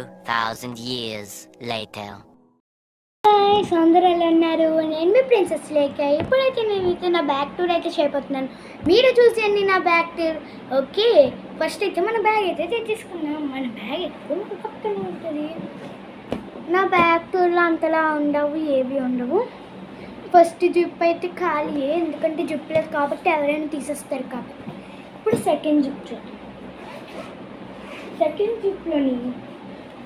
2,000 years later. Guys అందరూ ఎలా ఉన్నారు? నేను మీ ప్రిన్సెస్ లేక ఇప్పుడైతే నేను అయితే నా బ్యాగ్ టూర్ అయితే చేయబోతున్నాను. మీరు చూసేయండి నా బ్యాగ్ టూర్. ఓకే, ఫస్ట్ అయితే మన బ్యాగ్ అయితే తెచ్చేసుకున్నాం. మన బ్యాగ్ ఎక్కువ పక్కన ఉంటుంది. నా బ్యాగ్ టూర్లో అంతలా ఉండవు, ఏవి ఉండవు. ఫస్ట్ జిప్ అయితే ఖాళీయే, ఎందుకంటే జిప్ లేదు కాబట్టి ఎవరైనా తీసేస్తారు కాబట్టి. ఇప్పుడు సెకండ్ జిప్ చూడండి. సెకండ్ జిప్లోని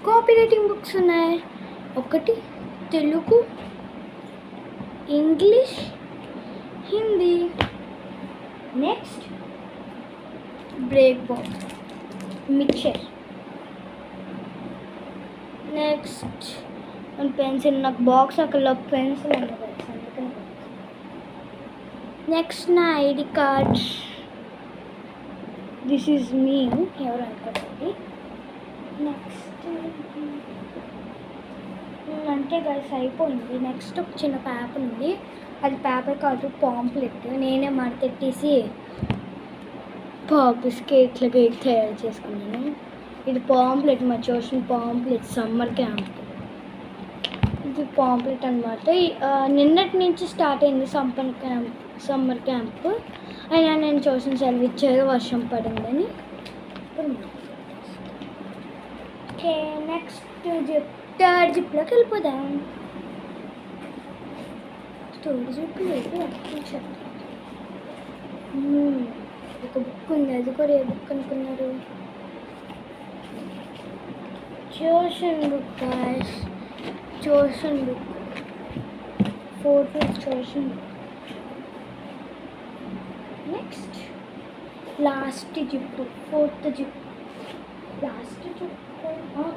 కాపీ రైటింగ్ బుక్స్ ఉన్నాయి. ఒకటి Telugu, English, Hindi. Next break box, mixture. Next pencil, నాకు బాక్స్ అక్కడ పెన్సిల్ అన్నది. నెక్స్ట్ నా ఐడి కార్డ్. దిస్ ఈజ్ మీ, ఎవరు అనుకోండి. నెక్స్ట్ అంటే గైస్ అయిపోయింది. నెక్స్ట్ ఒక చిన్న పేపర్ ఉంది, అది పేపర్ కాదు పాంప్లెట్. నేనే మడతెట్టేసి బిస్కెట్లకి తయారు చేసుకున్నాను. ఇది పాంప్లెట్, మా చూసిన పాంప్లెట్ సమ్మర్ క్యాంప్. ఇది పాంప్లెట్ అనమాట. నిన్నటి నుంచి స్టార్ట్ అయింది సమ్మర్ క్యాంప్. అయినా నేను చూసిన సెలవు ఇచ్చారు, వర్షం పడిందని. ఓకే, నెక్స్ట్ థర్డ్ జిప్లోకి వెళ్ళిపోదాం. థర్డ్ జిప్లో ఒక బుక్ ఉంది, అది కూడా ఏ బుక్ అనుకున్నారు? Tuition book guys, tuition book. Fourth tuition book. Next last zip, fourth zip. Last zip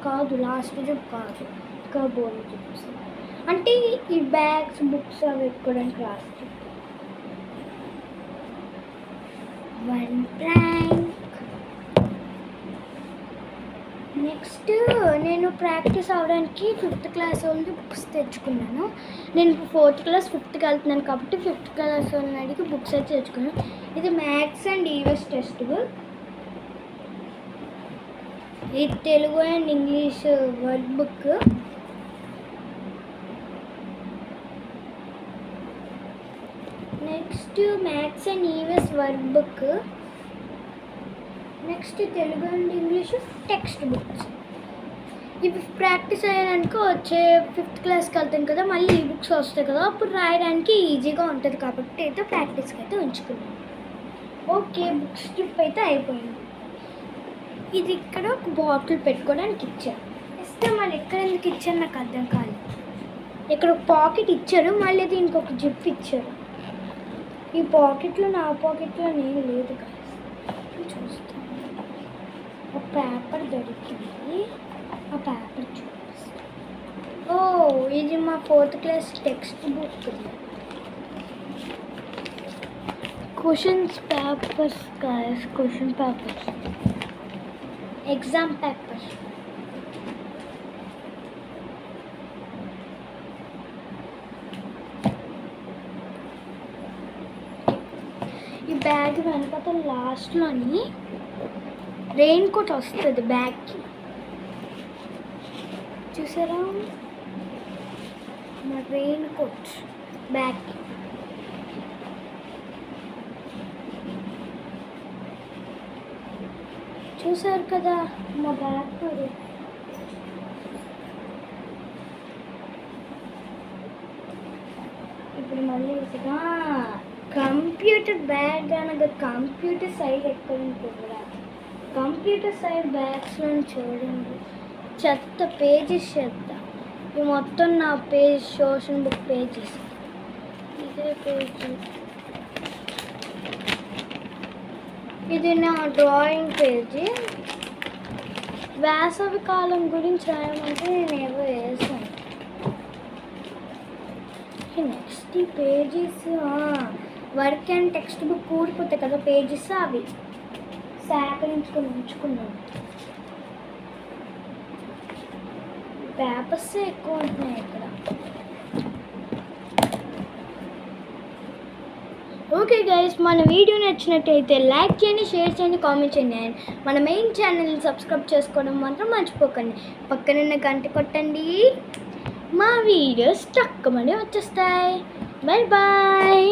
కాదు, లాస్ట్ జిప్ కాదు, ఇంకా బోర్డు జిప్స్. అంటే ఈ బ్యాగ్స్, బుక్స్ అవి పెట్టుకోవడానికి last zip. One prank. Next నేను ప్రాక్టీస్ అవ్వడానికి 5th క్లాస్ వాళ్ళకి బుక్స్ తెచ్చుకున్నాను. నేను ఇప్పుడు 4th క్లాస్ 5th వెళ్తున్నాను కాబట్టి 5th క్లాస్ వాళ్ళని అడిగి బుక్స్ అయితే తెచ్చుకున్నాను. ఇది maths and EVS text book. ఇది Telugu and English word book. Next maths and EVS word book. Next Telugu and English text books. ఇవి ప్రాక్టీస్ అయ్యానుకో వచ్చే 5th క్లాస్కి వెళ్తాను కదా, మళ్ళీ ఈ బుక్స్ వస్తాయి కదా, అప్పుడు రాయడానికి ఈజీగా ఉంటుంది కాబట్టి అయితే ప్రాక్టీస్కి అయితే ఉంచుకున్నాను. ఓకే, బుక్స్ ట్రిప్ అయితే అయిపోయింది. ఇది ఇక్కడ ఒక బాటిల్ పెట్టుకోవడానికి ఇచ్చారు. ఇస్తే మళ్ళీ ఎక్కడ ఎందుకు ఇచ్చారు నాకు అర్థం కాలేదు. ఇక్కడ ఒక పాకెట్ ఇచ్చారు, మళ్ళీ దీనికి ఒక జిప్ ఇచ్చారు. ఈ పాకెట్లో, నా పాకెట్లో నేను లేదు కదా, చూస్తాను. ఒక పేపర్ దొరికింది, ఆ పేపర్ చూపిస్తాను. ఓ, ఇది మా 4th class text book. Questions papers guys, question papers, exam paper. ఈ బ్యాగ్ వెనకాల లాస్ట్లోని రెయిన్ కోట్ వస్తుంది బ్యాగ్కి, చూసారా? మా రెయిన్ కోట్ బ్యాగ్కి. చూసారు కదా మా బ్యాగ్ కూడా. ఇప్పుడు మళ్ళీ కంప్యూటర్ బ్యాగ్ అనగా కంప్యూటర్ సైడ్ ఎక్కడ ఉంటుంది? కంప్యూటర్ సైడ్ బ్యాగ్స్లో చూడండి, చెత్త పేజెస్ చెత్త. ఇవి మొత్తం నా పేజ్, ట్యూషన్ బుక్ పేజెస్. ఇదే పేజ్, ఇది నా డ్రాయింగ్ పేజీ. వేసవి కాలం గురించి రాయమంటే నేను ఏవో వేసాను. నెక్స్ట్ ఈ pages work and text book ఊడిపోతాయి కదా పేజెస్, అవి సేకరించుకొని ఉంచుకున్నాను. పేపర్స్ ఎక్కువ ఉంటున్నాయి ఇక్కడ. ఓ ఓకే గైస్, మన వీడియో నచ్చినట్టయితే లైక్ చేయండి, షేర్ చేయండి, కామెంట్ చేయండి. అండ్ మన మెయిన్ ఛానల్ని సబ్స్క్రైబ్ చేసుకోవడం మాత్రం మర్చిపోకండి. పక్కనున్న గంట కొట్టండి, మా వీడియోస్ తక్కువనే వచ్చేస్తాయి. Bye bye.